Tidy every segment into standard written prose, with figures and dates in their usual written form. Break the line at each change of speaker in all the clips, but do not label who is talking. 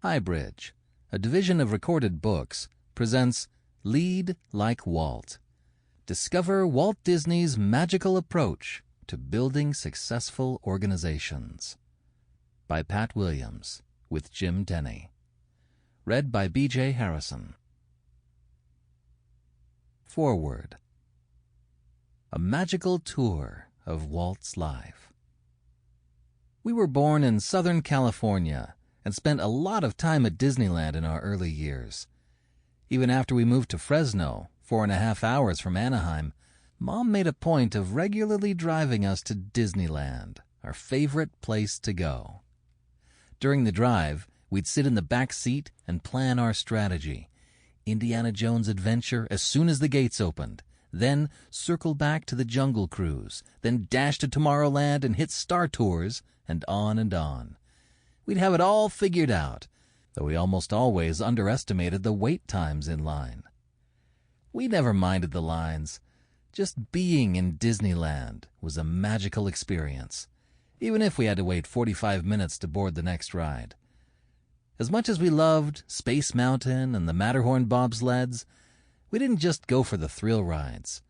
HighBridge, a division of Recorded Books, presents Lead Like Walt. Discover Walt Disney's magical approach to building successful organizations. By Pat Williams, with Jim Denny. Read by B.J. Harrison. Foreword. A magical tour of Walt's life. We were born in Southern California and spent a lot of time at Disneyland in our early years. Even after we moved to Fresno, 4.5 hours from Anaheim, Mom made a point of regularly driving us to Disneyland, our favorite place to go. During the drive, we'd sit in the back seat and plan our strategy. Indiana Jones' adventure as soon as the gates opened, then circle back to the Jungle Cruise, then dash to Tomorrowland and hit Star Tours, and on and on. We'd have it all figured out, though we almost always underestimated the wait times in line. We never minded the lines. Just being in Disneyland was a magical experience, even if we had to wait 45 minutes to board the next ride. As much as we loved Space Mountain and the Matterhorn bobsleds, we didn't just go for the thrill rides.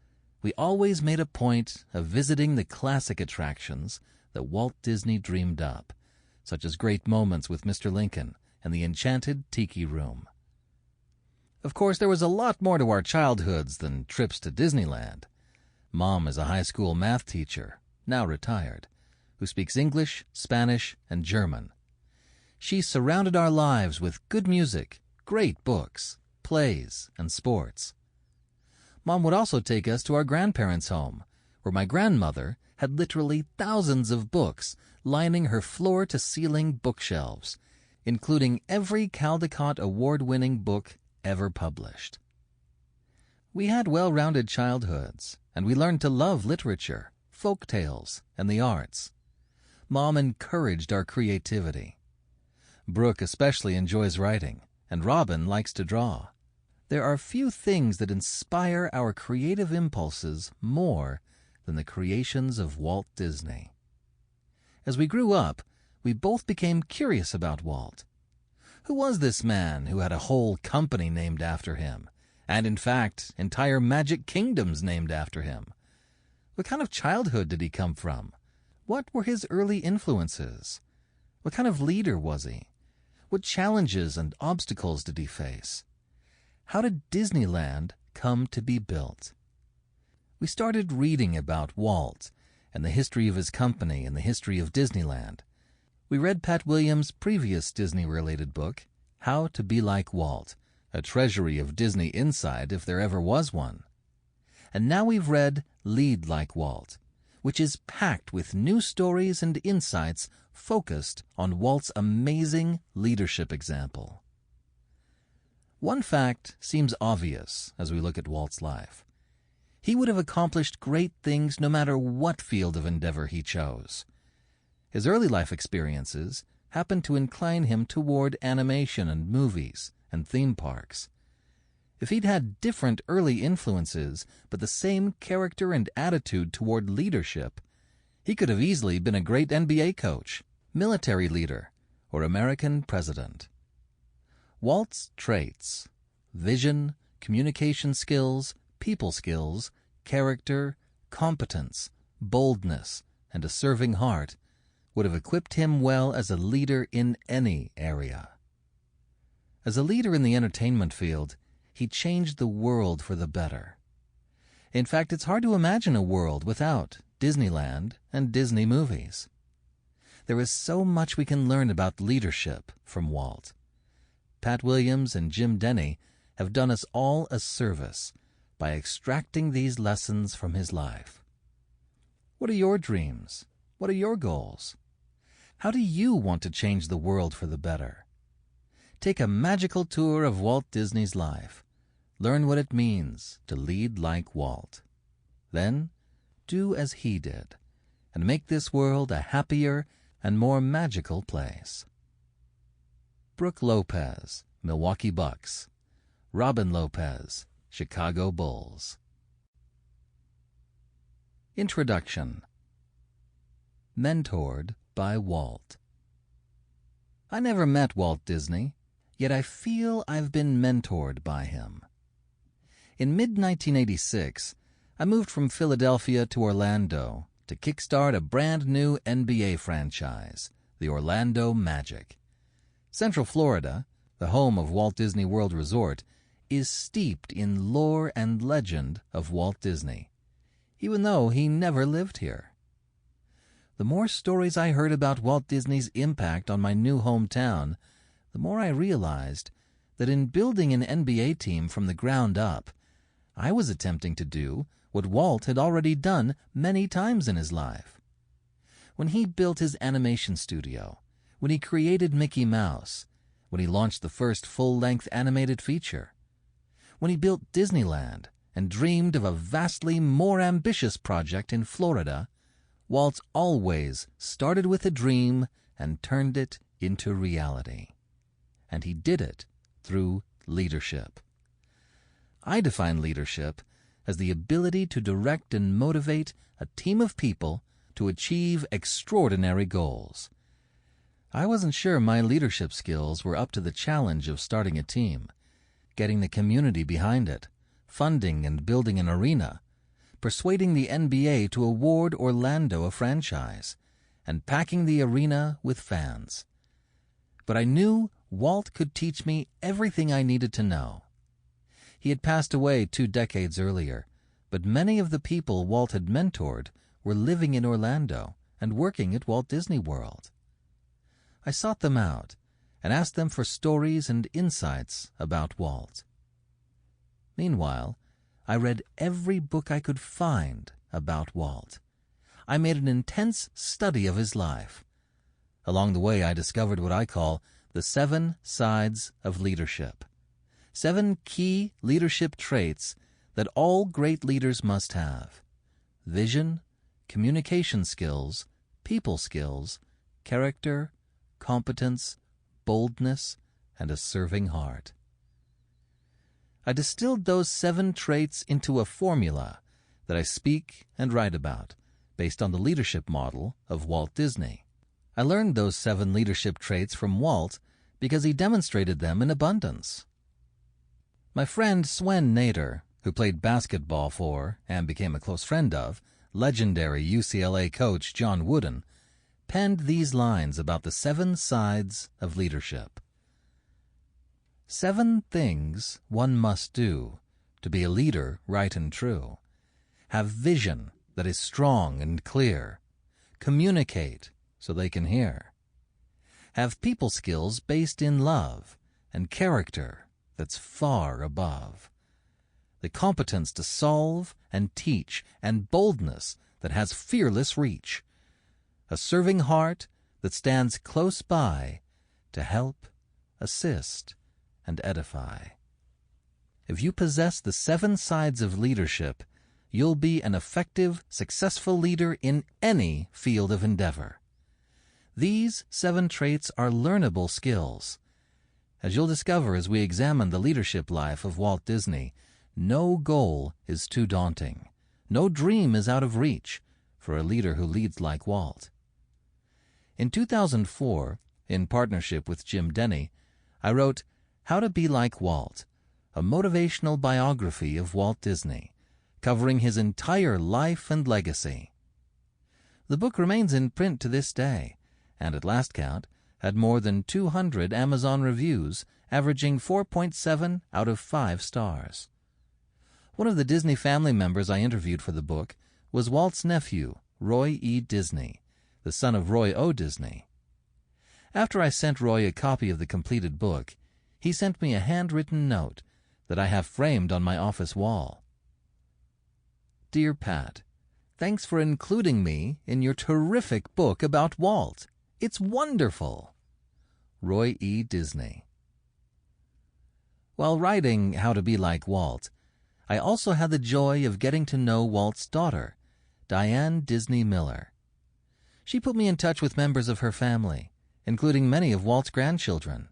We always made a point of visiting the classic attractions that Walt Disney dreamed up, such as Great Moments with Mr. Lincoln and the Enchanted Tiki Room. Of course, there was a lot more to our childhoods than trips to Disneyland. Mom is a high school math teacher, now retired, who speaks English, Spanish, and German. She surrounded our lives with good music, great books, plays, and sports. Mom would also take us to our grandparents' home, where my grandmother had literally thousands of books lining her floor-to-ceiling bookshelves, including every Caldecott award-winning book ever published. We had well-rounded childhoods, and we learned to love literature, folk tales, and the arts. Mom encouraged our creativity. Brooke especially enjoys writing, and Robin likes to draw. There are few things that inspire our creative impulses more than the creations of Walt Disney. As we grew up, we both became curious about Walt. Who was this man who had a whole company named after him, and in fact, entire magic kingdoms named after him? What kind of childhood did he come from? What were his early influences? What kind of leader was he? What challenges and obstacles did he face? How did Disneyland come to be built? We started reading about Walt and the history of his company and the history of Disneyland. We read Pat Williams' previous Disney-related book, How to Be Like Walt, a treasury of Disney insight if there ever was one. And now we've read Lead Like Walt, which is packed with new stories and insights focused on Walt's amazing leadership example. One fact seems obvious as we look at Walt's life. He would have accomplished great things no matter what field of endeavor he chose. His early life experiences happened to incline him toward animation and movies and theme parks. If he'd had different early influences but the same character and attitude toward leadership, he could have easily been a great NBA coach, military leader, or American president. Walt's traits: vision, communication skills, people skills, character, competence, boldness, and a serving heart would have equipped him well as a leader in any area. As a leader in the entertainment field, he changed the world for the better. In fact, it's hard to imagine a world without Disneyland and Disney movies. There is so much we can learn about leadership from Walt. Pat Williams and Jim Denny have done us all a service by extracting these lessons from his life. What are your dreams? What are your goals? How do you want to change the world for the better? Take a magical tour of Walt Disney's life. Learn what it means to lead like Walt. Then, do as he did, and make this world a happier and more magical place. Brooke Lopez, Milwaukee Bucks. Robin Lopez, Chicago Bulls. Introduction. Mentored by Walt. I never met Walt Disney, yet I feel I've been mentored by him. In mid-1986, I moved from Philadelphia to Orlando to kickstart a brand new NBA franchise, the Orlando Magic. Central Florida, the home of Walt Disney World Resort, is steeped in lore and legend of Walt Disney, even though he never lived here. The more stories I heard about Walt Disney's impact on my new hometown, the more I realized that in building an NBA team from the ground up, I was attempting to do what Walt had already done many times in his life. When he built his animation studio, when he created Mickey Mouse, when he launched the first full-length animated feature, when he built Disneyland and dreamed of a vastly more ambitious project in Florida, Walt always started with a dream and turned it into reality. And he did it through leadership. I define leadership as the ability to direct and motivate a team of people to achieve extraordinary goals. I wasn't sure my leadership skills were up to the challenge of starting a team, getting the community behind it, funding and building an arena, persuading the NBA to award Orlando a franchise, and packing the arena with fans. But I knew Walt could teach me everything I needed to know. He had passed away 2 decades earlier, but many of the people Walt had mentored were living in Orlando and working at Walt Disney World. I sought them out and asked them for stories and insights about Walt. Meanwhile, I read every book I could find about Walt. I made an intense study of his life. Along the way, I discovered what I call the 7 sides of leadership. 7 key leadership traits that all great leaders must have: vision, communication skills, people skills, character, competence, boldness, and a serving heart. I distilled those 7 traits into a formula that I speak and write about, based on the leadership model of Walt Disney. I learned those 7 leadership traits from Walt because he demonstrated them in abundance. My friend Swen Nader, who played basketball for and became a close friend of legendary UCLA coach John Wooden, penned these lines about the 7 sides of leadership. 7 things one must do to be a leader right and true. Have vision that is strong and clear. Communicate so they can hear. Have people skills based in love and character that's far above. The competence to solve and teach, and boldness that has fearless reach. A serving heart that stands close by to help, assist, and edify. If you possess the 7 sides of leadership, you'll be an effective, successful leader in any field of endeavor. These 7 traits are learnable skills. As you'll discover as we examine the leadership life of Walt Disney, no goal is too daunting. No dream is out of reach for a leader who leads like Walt. In 2004, in partnership with Jim Denny, I wrote How to Be Like Walt, a motivational biography of Walt Disney, covering his entire life and legacy. The book remains in print to this day, and at last count, had more than 200 Amazon reviews, averaging 4.7 out of 5 stars. One of the Disney family members I interviewed for the book was Walt's nephew, Roy E. Disney, the son of Roy O. Disney. After I sent Roy a copy of the completed book, he sent me a handwritten note that I have framed on my office wall. Dear Pat, thanks for including me in your terrific book about Walt. It's wonderful. Roy E. Disney. While writing How to Be Like Walt, I also had the joy of getting to know Walt's daughter, Diane Disney Miller. She put me in touch with members of her family, including many of Walt's grandchildren.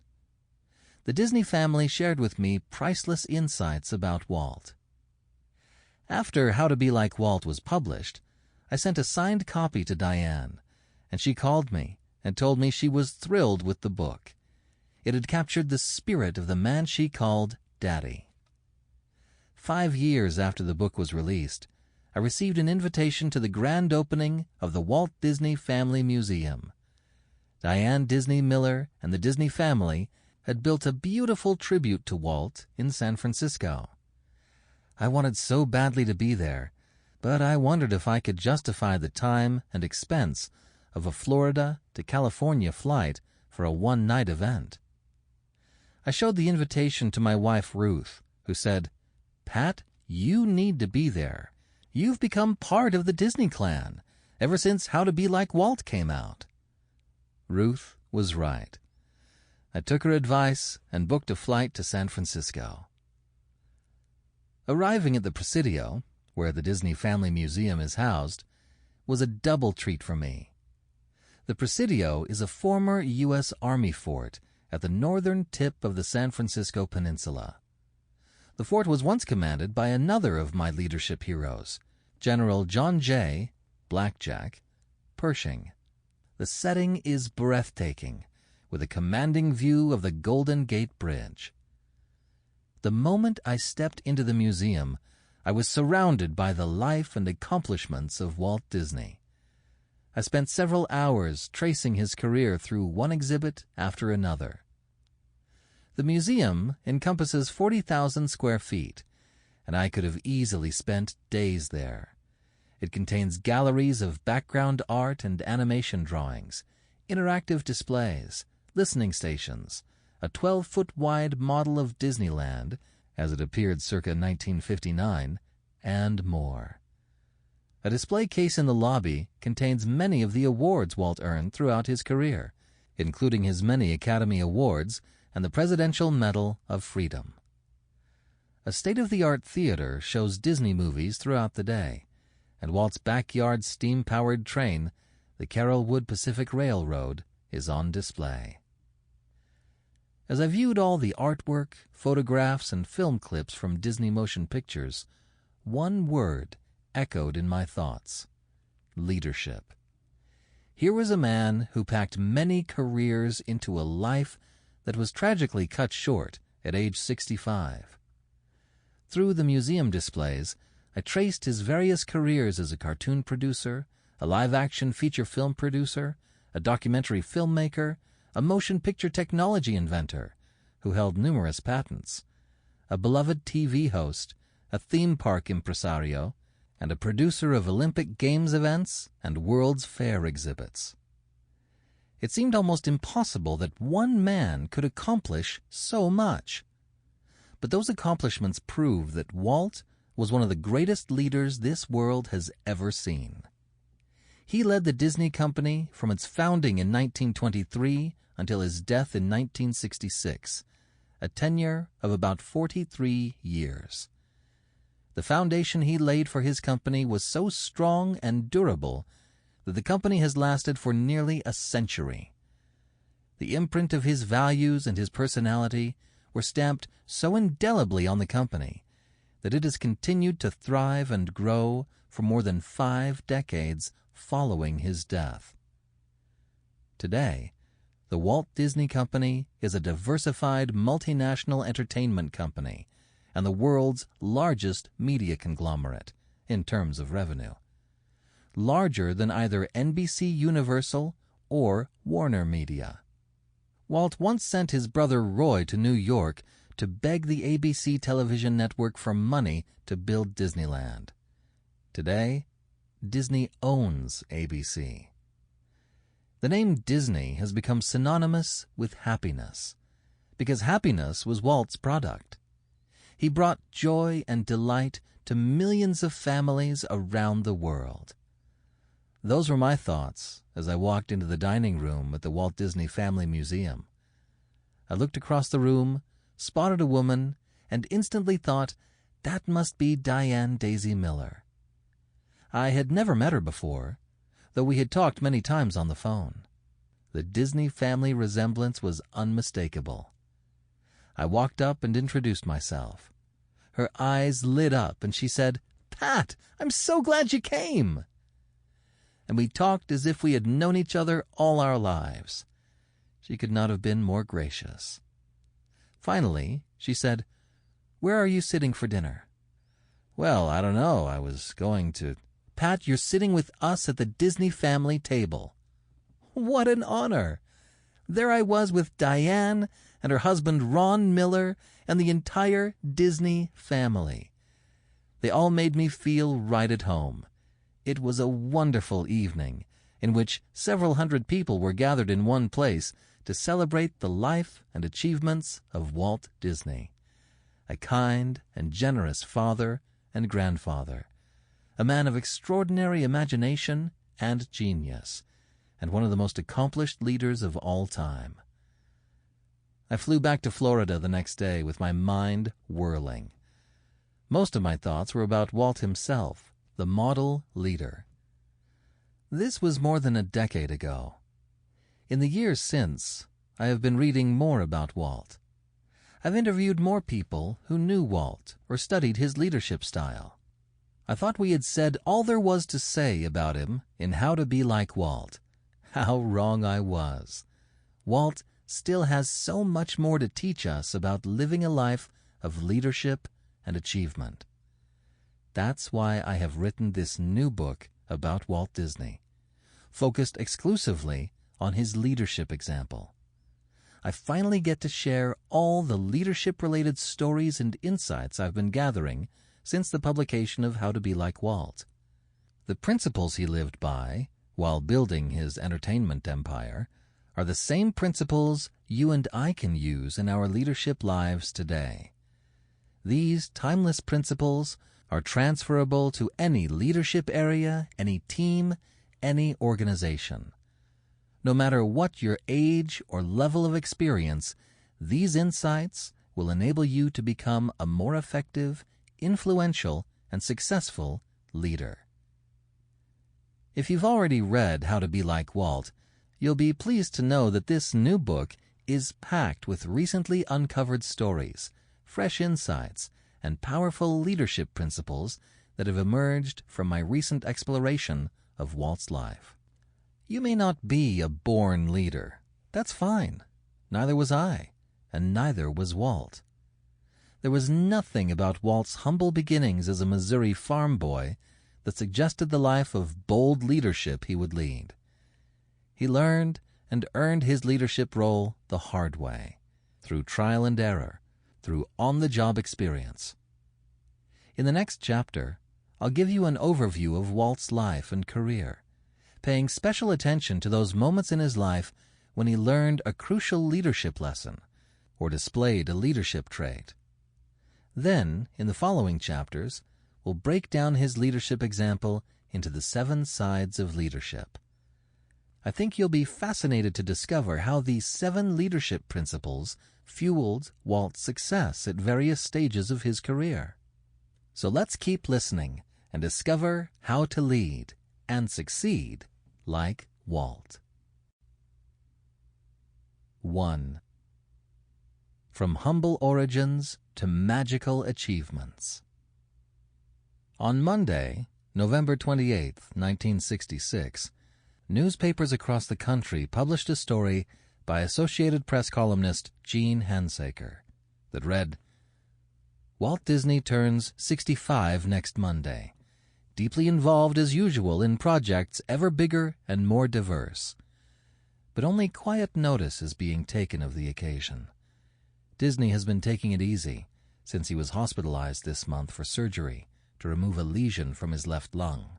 The Disney family shared with me priceless insights about Walt. After How to Be Like Walt was published, I sent a signed copy to Diane, and she called me and told me she was thrilled with the book. It had captured the spirit of the man she called Daddy. 5 years after the book was released, I received an invitation to the grand opening of the Walt Disney Family Museum. Diane Disney Miller and the Disney family had built a beautiful tribute to Walt in San Francisco. I wanted so badly to be there, but I wondered if I could justify the time and expense of a Florida to California flight for a one-night event. I showed the invitation to my wife Ruth, who said, "Pat, you need to be there. You've become part of the Disney clan ever since How to Be Like Walt came out." Ruth was right. I took her advice and booked a flight to San Francisco. Arriving at the Presidio, where the Disney Family Museum is housed, was a double treat for me. The Presidio is a former U.S. Army fort at the northern tip of the San Francisco Peninsula. The fort was once commanded by another of my leadership heroes, General John J. Blackjack Pershing. The setting is breathtaking, with a commanding view of the Golden Gate Bridge. The moment I stepped into the museum, I was surrounded by the life and accomplishments of Walt Disney. I spent several hours tracing his career through one exhibit after another. The museum encompasses 40,000 square feet, and I could have easily spent days there. It contains galleries of background art and animation drawings, interactive displays, listening stations, a 12-foot wide model of Disneyland, as it appeared circa 1959, and more. A display case in the lobby contains many of the awards Walt earned throughout his career, including his many Academy Awards and the Presidential Medal of Freedom. A state-of-the-art theater shows Disney movies throughout the day, and Walt's backyard steam-powered train, the Carrollwood Pacific Railroad, is on display. As I viewed all the artwork, photographs, and film clips from Disney Motion Pictures, one word echoed in my thoughts: leadership. Here was a man who packed many careers into a life that was tragically cut short at age 65. Through the museum displays, I traced his various careers as a cartoon producer, a live-action feature film producer, a documentary filmmaker, a motion picture technology inventor who held numerous patents, a beloved TV host, a theme park impresario, and a producer of Olympic Games events and World's Fair exhibits. It seemed almost impossible that one man could accomplish so much. But those accomplishments prove that Walt was one of the greatest leaders this world has ever seen. He led the Disney Company from its founding in 1923 until his death in 1966, a tenure of about 43 years. The foundation he laid for his company was so strong and durable that the company has lasted for nearly a century. The imprint of his values and his personality were stamped so indelibly on the company that it has continued to thrive and grow for more than 5 decades following his death. Today, the Walt Disney Company is a diversified multinational entertainment company and the world's largest media conglomerate in terms of revenue, larger than either NBC Universal or Warner Media. Walt once sent his brother Roy to New York to beg the ABC television network for money to build Disneyland. Today, Disney owns ABC. The name Disney has become synonymous with happiness, because happiness was Walt's product. He brought joy and delight to millions of families around the world. Those were my thoughts as I walked into the dining room at the Walt Disney Family Museum. I looked across the room, spotted a woman, and instantly thought, that must be Diane Daisy Miller. I had never met her before, though we had talked many times on the phone. The Disney family resemblance was unmistakable. I walked up and introduced myself. Her eyes lit up, and she said, "Pat, I'm so glad you came." And we talked as if we had known each other all our lives. She could not have been more gracious. Finally, she said, "Where are you sitting for dinner?" "Well, I don't know. I was going to—" "Pat, you're sitting with us at the Disney family table." What an honor! There I was with Diane and her husband Ron Miller and the entire Disney family. They all made me feel right at home. It was a wonderful evening in which several hundred people were gathered in one place to celebrate the life and achievements of Walt Disney, a kind and generous father and grandfather, a man of extraordinary imagination and genius, and one of the most accomplished leaders of all time. I flew back to Florida the next day with my mind whirling. Most of my thoughts were about Walt himself, the model leader. This was more than a decade ago. In the years since, I have been reading more about Walt. I've interviewed more people who knew Walt or studied his leadership style. I thought we had said all there was to say about him in How to Be Like Walt. How wrong I was. Walt still has so much more to teach us about living a life of leadership and achievement. That's why I have written this new book about Walt Disney, focused exclusively on his leadership example. I finally get to share all the leadership-related stories and insights I've been gathering since the publication of How to Be Like Walt. The principles he lived by while building his entertainment empire are the same principles you and I can use in our leadership lives today. These timeless principles are transferable to any leadership area, any team, any organization. No matter what your age or level of experience, these insights will enable you to become a more effective, influential, and successful leader. If you've already read How to Be Like Walt, you'll be pleased to know that this new book is packed with recently uncovered stories, fresh insights, and powerful leadership principles that have emerged from my recent exploration of Walt's life. You may not be a born leader. That's fine. Neither was I, and neither was Walt. There was nothing about Walt's humble beginnings as a Missouri farm boy that suggested the life of bold leadership he would lead. He learned and earned his leadership role the hard way, through trial and error, through on-the-job experience. In the next chapter, I'll give you an overview of Walt's life and career, paying special attention to those moments in his life when he learned a crucial leadership lesson or displayed a leadership trait. Then, in the following chapters, we'll break down his leadership example into the 7 sides of leadership. I think you'll be fascinated to discover how these 7 leadership principles fueled Walt's success at various stages of his career. So let's keep listening and discover how to lead and succeed like Walt. 1. From humble origins to magical achievements. On Monday, November 28, 1966, newspapers across the country published a story by Associated Press columnist Gene Hansaker that read, "Walt Disney turns 65 next Monday, deeply involved as usual in projects ever bigger and more diverse. But only quiet notice is being taken of the occasion. Disney has been taking it easy since he was hospitalized this month for surgery to remove a lesion from his left lung.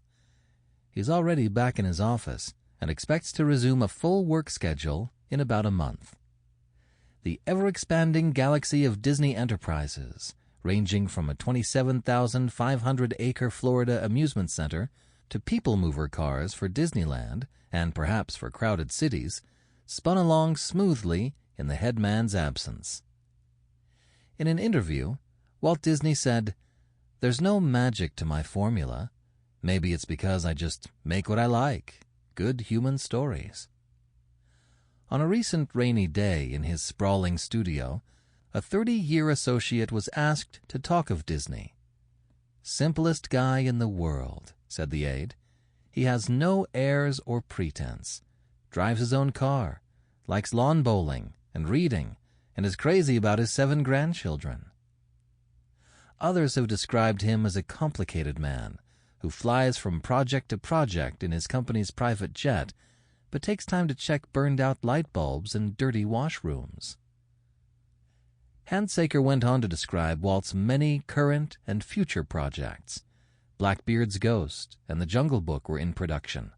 He's already back in his office and expects to resume a full work schedule in about a month. The ever-expanding galaxy of Disney enterprises, ranging from a 27,500-acre Florida amusement center to people-mover cars for Disneyland and perhaps for crowded cities, spun along smoothly in the headman's absence." In an interview, Walt Disney said, "There's no magic to my formula. Maybe it's because I just make what I like, good human stories." On a recent rainy day in his sprawling studio, a 30-year associate was asked to talk of Disney. "Simplest guy in the world," said the aide. "He has no airs or pretense, drives his own car, likes lawn bowling and reading, and is crazy about his 7 grandchildren. Others have described him as a complicated man who flies from project to project in his company's private jet, but takes time to check burned-out light bulbs and dirty washrooms. Handsaker went on to describe Walt's many current and future projects. Blackbeard's Ghost and The Jungle Book were in production.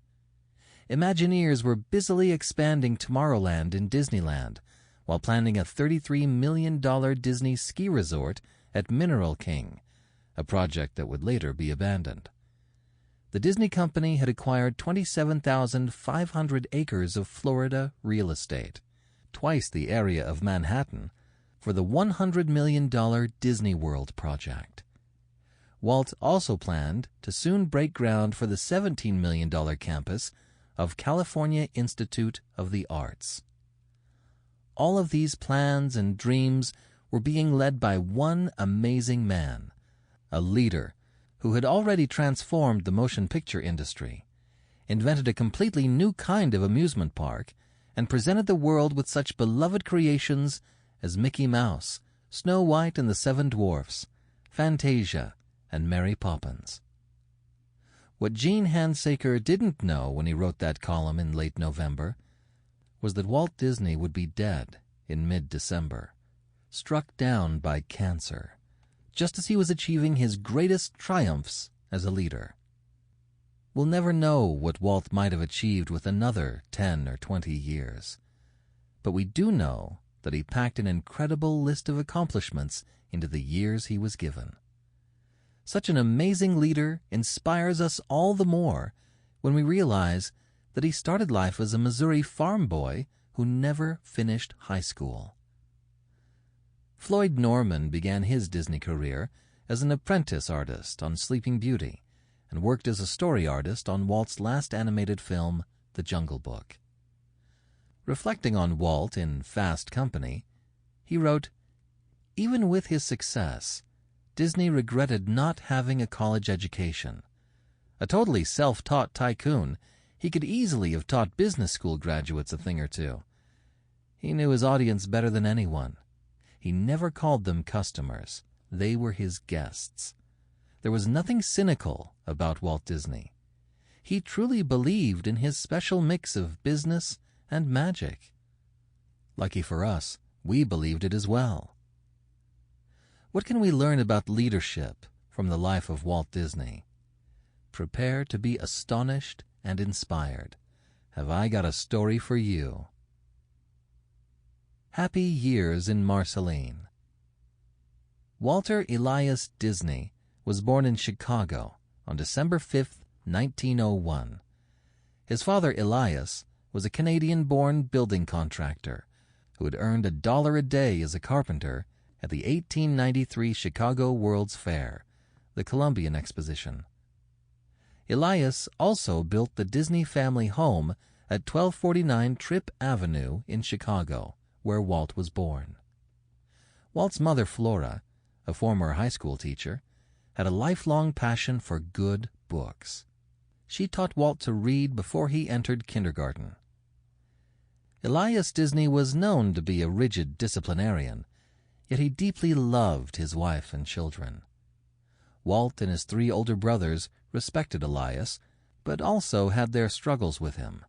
Imagineers were busily expanding Tomorrowland in Disneyland while planning a $33 million Disney ski resort at Mineral King, a project that would later be abandoned. The Disney company had acquired 27,500 acres of Florida real estate, twice the area of Manhattan, for the $100 million Disney World project. Walt also planned to soon break ground for the $17 million campus of California Institute of the Arts. All of these plans and dreams were being led by one amazing man, a leader who had already transformed the motion picture industry, invented a completely new kind of amusement park, and presented the world with such beloved creations as Mickey Mouse, Snow White and the 7 Dwarfs, Fantasia, and Mary Poppins. What Gene Handsaker didn't know when he wrote that column in late November was that Walt Disney would be dead in mid-December, struck down by cancer, just as he was achieving his greatest triumphs as a leader. We'll never know what Walt might have achieved with another 10 or 20 years, but we do know that he packed an incredible list of accomplishments into the years he was given. Such an amazing leader inspires us all the more when we realize that he started life as a Missouri farm boy who never finished high school. Floyd Norman began his Disney career as an apprentice artist on Sleeping Beauty and worked as a story artist on Walt's last animated film, The Jungle Book. Reflecting on Walt in Fast Company, he wrote, "Even with his success, Disney regretted not having a college education. A totally self-taught tycoon, he could easily have taught business school graduates a thing or two. He knew his audience better than anyone. He never called them customers. They were his guests. There was nothing cynical about Walt Disney. He truly believed in his special mix of business and magic. Lucky for us, we believed it as well." What can we learn about leadership from the life of Walt Disney? Prepare to be astonished and inspired. Have I got a story for you? Happy Years in Marceline. Walter Elias Disney was born in Chicago on December 5, 1901. His father Elias was a Canadian-born building contractor who had earned $1 a day as a carpenter at the 1893 Chicago World's Fair, the Columbian Exposition. Elias also built the Disney family home at 1249 Tripp Avenue in Chicago, where Walt was born. Walt's mother, Flora, a former high school teacher, had a lifelong passion for good books. She taught Walt to read before he entered kindergarten. Elias Disney was known to be a rigid disciplinarian, yet he deeply loved his wife and children. Walt and his 3 older brothers respected Elias, but also had their struggles with him.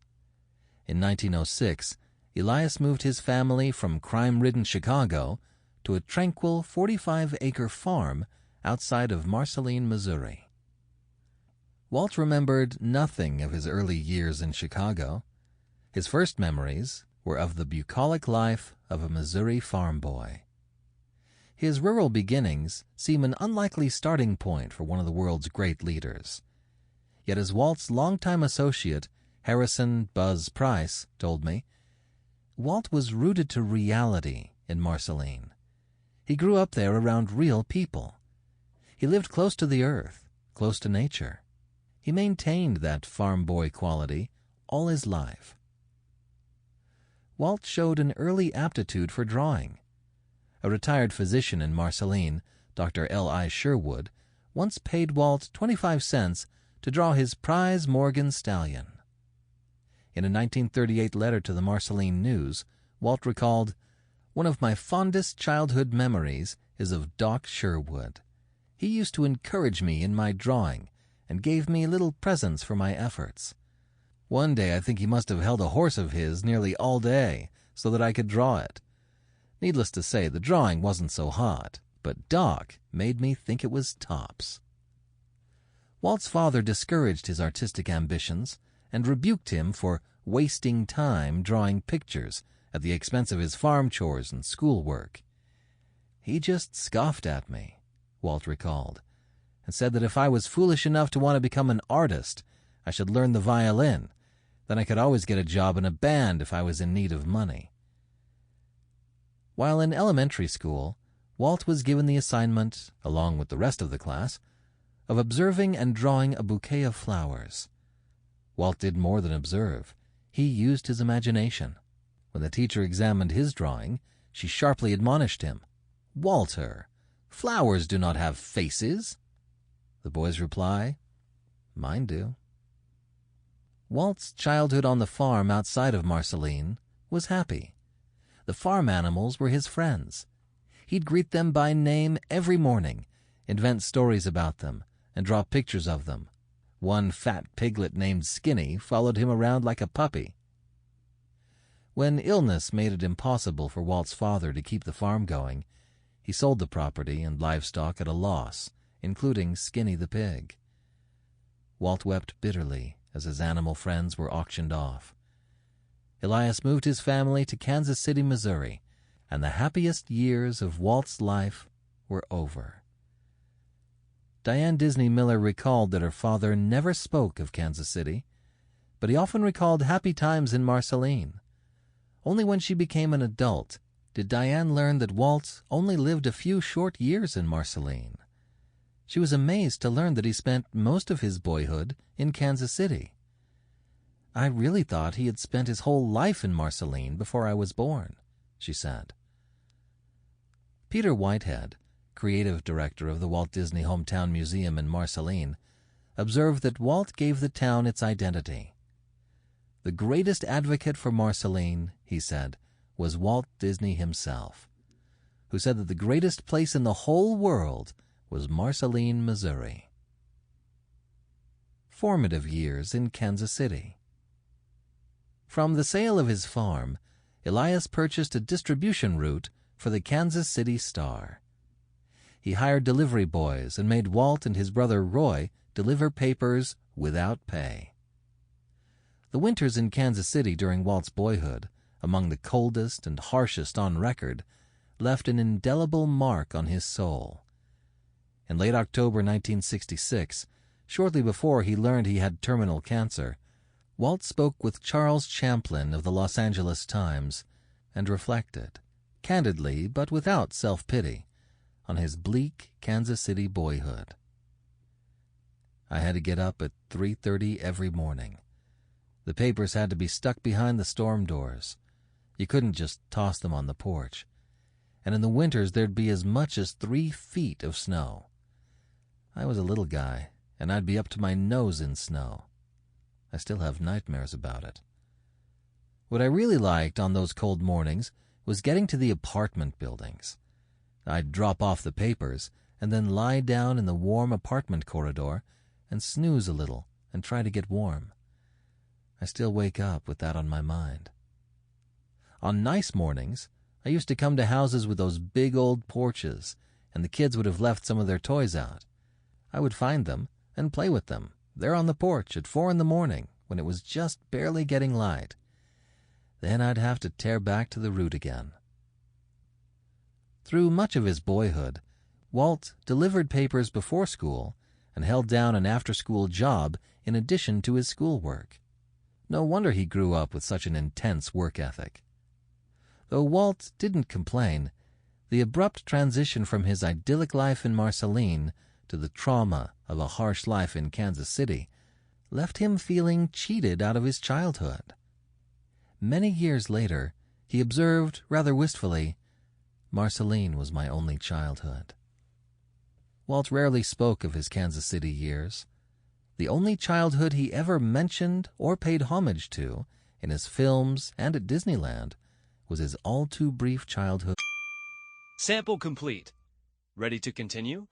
In 1906, Elias moved his family from crime-ridden Chicago to a tranquil 45-acre farm outside of Marceline, Missouri. Walt remembered nothing of his early years in Chicago. His first memories were of the bucolic life of a Missouri farm boy. His rural beginnings seem an unlikely starting point for one of the world's great leaders. Yet as Walt's longtime associate, Harrison Buzz Price, told me, Walt was rooted to reality in Marceline. He grew up there around real people. He lived close to the earth, close to nature. He maintained that farm boy quality all his life. Walt showed an early aptitude for drawing. A retired physician in Marceline, Dr. L.I. Sherwood, once paid Walt 25 cents to draw his prize Morgan stallion. In a 1938 letter to the Marceline News, Walt recalled, "One of my fondest childhood memories is of Doc Sherwood. He used to encourage me in my drawing and gave me little presents for my efforts. One day I think he must have held a horse of his nearly all day so that I could draw it. Needless to say, the drawing wasn't so hot, but Doc made me think it was tops." Walt's father discouraged his artistic ambitions and rebuked him for wasting time drawing pictures at the expense of his farm chores and schoolwork. "He just scoffed at me," Walt recalled, and said that if I was foolish enough to want to become an artist, I should learn the violin. Then I could always get a job in a band if I was in need of money. While in elementary school, Walt was given the assignment, along with the rest of the class, of observing and drawing a bouquet of flowers. Walt did more than observe. He used his imagination. When the teacher examined his drawing, she sharply admonished him, "Walter, flowers do not have faces." The boy's reply, "Mine do." Walt's childhood on the farm outside of Marceline was happy. The farm animals were his friends. He'd greet them by name every morning, invent stories about them, and draw pictures of them. One fat piglet named Skinny followed him around like a puppy. When illness made it impossible for Walt's father to keep the farm going, he sold the property and livestock at a loss, including Skinny the pig. Walt wept bitterly as his animal friends were auctioned off. Elias moved his family to Kansas City, Missouri, and the happiest years of Walt's life were over. Diane Disney Miller recalled that her father never spoke of Kansas City, but he often recalled happy times in Marceline. Only when she became an adult did Diane learn that Walt only lived a few short years in Marceline. She was amazed to learn that he spent most of his boyhood in Kansas City. "I really thought he had spent his whole life in Marceline before I was born," she said. Peter Whitehead, creative director of the Walt Disney Hometown Museum in Marceline, observed that Walt gave the town its identity. "The greatest advocate for Marceline," he said, "was Walt Disney himself, who said that the greatest place in the whole world was Marceline, Missouri." Formative years in Kansas City. From the sale of his farm, Elias purchased a distribution route for the Kansas City Star. He hired delivery boys and made Walt and his brother Roy deliver papers without pay. The winters in Kansas City during Walt's boyhood, among the coldest and harshest on record, left an indelible mark on his soul. In late October 1966, shortly before he learned he had terminal cancer, Walt spoke with Charles Champlin of the Los Angeles Times and reflected, candidly but without self-pity, on his bleak Kansas City boyhood. "I had to get up at 3:30 every morning. The papers had to be stuck behind the storm doors. You couldn't just toss them on the porch. And in the winters there'd be as much as 3 feet of snow. I was a little guy, and I'd be up to my nose in snow. I still have nightmares about it. What I really liked on those cold mornings was getting to the apartment buildings. I'd drop off the papers and then lie down in the warm apartment corridor and snooze a little and try to get warm. I still wake up with that on my mind. On nice mornings, I used to come to houses with those big old porches, and the kids would have left some of their toys out. I would find them and play with them, there on the porch at 4 a.m. when it was just barely getting light. Then I'd have to tear back to the route again. Through much of his boyhood, Walt delivered papers before school and held down an after-school job in addition to his schoolwork. No wonder he grew up with such an intense work ethic. Though Walt didn't complain, the abrupt transition from his idyllic life in Marceline to the trauma of a harsh life in Kansas City left him feeling cheated out of his childhood. Many years later, he observed rather wistfully, "Marceline was my only childhood." Walt rarely spoke of his Kansas City years. The only childhood he ever mentioned or paid homage to in his films and at Disneyland was his all-too-brief childhood.
Sample complete. Ready to continue?